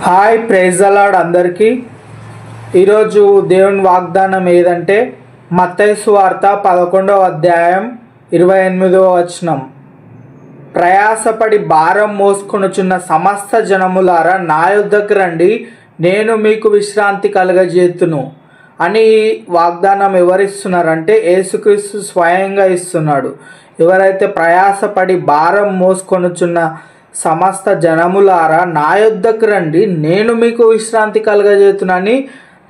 Hi praise the lord అందరికీ. ఈరోజు దేవుని వాగ్దానం ఏదంటే మత్తయి సువార్త 11వ అధ్యాయం 28వ వచనం. ప్రయాసపడి భారం మోసుకొనుచున్న సమస్త జనములారా నా యొద్దకు రండి, నేను మీకు విశ్రాంతి కలుగజేతును అని వాగ్దానం ఎవరిస్తున్నారంటే యేసుక్రీస్తు స్వయంగా ఇస్తున్నాడు. ఎవరైతే ప్రయాసపడి భారం మోసుకొనుచున్న సమస్త జనములారా నా యొద్దకు రండి, నేను మీకు విశ్రాంతి కలుగజేతునని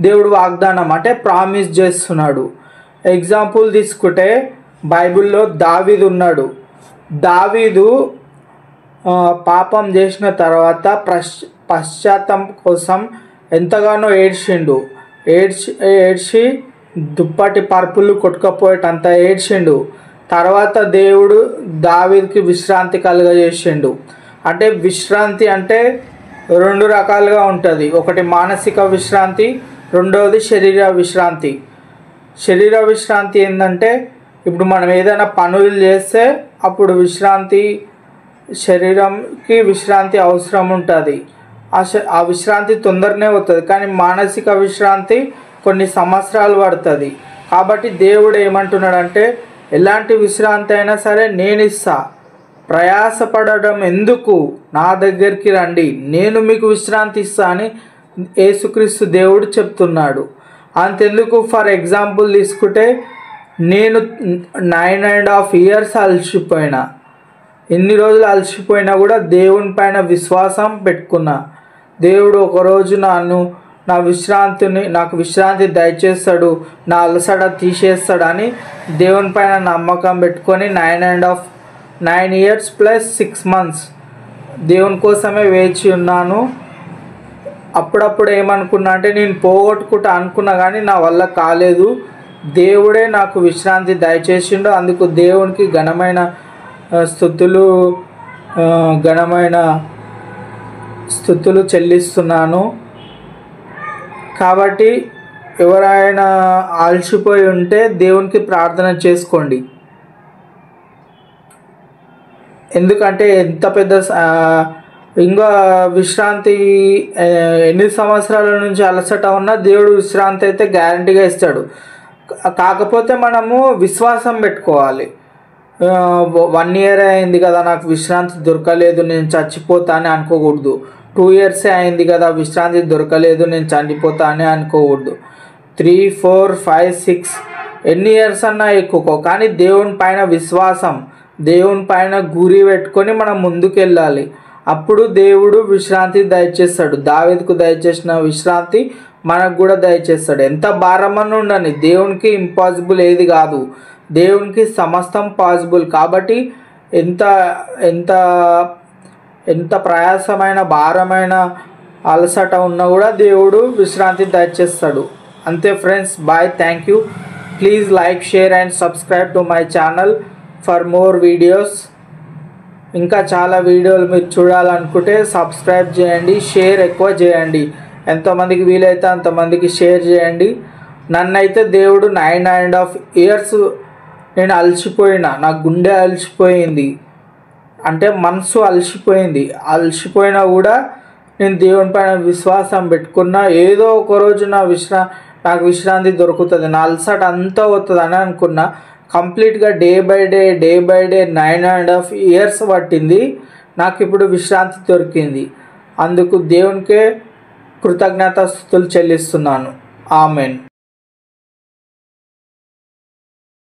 దేవుడు వాగ్దానం అంటే ప్రామిస్ చేస్తున్నాడు. ఎగ్జాంపుల్ తీసుకుంటే బైబిల్లో దావీదు ఉన్నాడు. దావీదు పాపం చేసిన తర్వాత పశ్చాత్తాపం కోసం ఎంతగానో ఏడ్చి దుప్పటి పరుపులు కొట్టుకపోయేటంత ఏడ్చిండు. తర్వాత దేవుడు దావీదుకి విశ్రాంతి కలుగజేసిండు. అంటే విశ్రాంతి అంటే రెండు రకాలుగా ఉంటుంది. ఒకటి మానసిక విశ్రాంతి, రెండవది శరీర విశ్రాంతి. శరీర విశ్రాంతి ఏంటంటే ఇప్పుడు మనం ఏదైనా పనులు చేస్తే అప్పుడు శరీరంకి విశ్రాంతి అవసరం ఉంటుంది. ఆ విశ్రాంతి తొందరనే అవుతుంది. కానీ మానసిక విశ్రాంతి కొన్ని సంవత్సరాలు పడుతుంది. కాబట్టి దేవుడు ఏమంటున్నాడంటే ఎలాంటి విశ్రాంతి అయినా సరే నేను ఇస్తా, ప్రయాసపడడం ఎందుకు, నా దగ్గరికి రండి, నేను మీకు విశ్రాంతి ఇస్తా అని యేసుక్రీస్తు దేవుడు చెప్తున్నాడు. అంతెందుకు, ఫర్ ఎగ్జాంపుల్ తీసుకుంటే నేను 9.5 years అలసిపోయినా, ఎన్ని రోజులు అలసిపోయినా కూడా దేవుని పైన విశ్వాసం పెట్టుకున్నా. దేవుడు ఒకరోజు నాకు విశ్రాంతి దయచేస్తాడు, నా అలసట తీసేస్తాడని దేవుని పైన నమ్మకం పెట్టుకొని 9 years plus 6 months దేవుని కోసమే వేచి ఉన్నాను. అప్పుడప్పుడు ఏమనుకున్నా అంటే నేను పోగొట్టుకుంటా అనుకున్నా కానీ నా వల్ల కాలేదు. దేవుడే నాకు విశ్రాంతి దయచేసిండు. అందుకు దేవునికి ఘనమైన స్తుతులు చెల్లిస్తున్నాను. కాబట్టి ఎవరైనా అలసిపోయి ఉంటే దేవునికి ప్రార్థన చేసుకోండి. ఎందుకంటే ఎంత పెద్ద ఇంకా విశ్రాంతి ఎన్ని సంవత్సరాల నుంచి అలసట ఉన్నా దేవుడు విశ్రాంతి అయితే గ్యారంటీగా ఇస్తాడు. కాకపోతే మనము విశ్వాసం పెట్టుకోవాలి. 1 year అయింది కదా నాకు విశ్రాంతి దొరకలేదు, నేను చచ్చిపోతా అని అనుకోకూడదు. 2 years అయింది కదా విశ్రాంతి దొరకలేదు, నేను చనిపోతా అని అనుకోకూడదు. 3, 4, 5, 6 ఎన్ని ఇయర్స్ అన్నా ఎక్కువ, కానీ దేవుని పైన విశ్వాసం, దేవుని పైన గురి పెట్టుకొని మనం ముందుకు వెళ్ళాలి. అప్పుడు దేవుడు విశ్రాంతి దయచేస్తాడు. దావీదుకు దయచేసిన విశ్రాంతి మనకు కూడా దయచేస్తాడు. ఎంత భారమని ఉండని, దేవునికి ఇంపాసిబుల్ ఏది కాదు, దేవునికి సమస్తం పాసిబుల్. కాబట్టి ఎంత ఎంత ఎంత ప్రయాసమైన భారమైన అలసట ఉన్నా కూడా దేవుడు విశ్రాంతి దయచేస్తాడు. అంతే friends, bye, thank you. Please like, share and subscribe to my channel for more videos. ఇంకా చాలా వీడియోలు మీరు చూడాలనుకుంటే సబ్స్క్రైబ్ చేయండి, షేర్ ఎక్కువ చేయండి. ఎంతమందికి వీలైతే అంతమందికి షేర్ చేయండి. నన్నైతే దేవుడు 9.5 years నేను అలసిపోయినా, నా గుండె అలసిపోయింది, అంటే మనసు అలసిపోయినా కూడా నేను దేవుని పైన విశ్వాసం పెట్టుకున్నా. ఏదో ఒకరోజు నాకు విశ్రాంతి దొరుకుతుంది, నా అలసట అంతా అవుతుంది అని అనుకున్నా. కంప్లీట్గా డే బై డే 9.5 years పట్టింది, నాకు ఇప్పుడు విశ్రాంతి దొరికింది. అందుకు దేవునికే కృతజ్ఞతాస్తుతులు చెల్లిస్తున్నాను. ఆమెన్.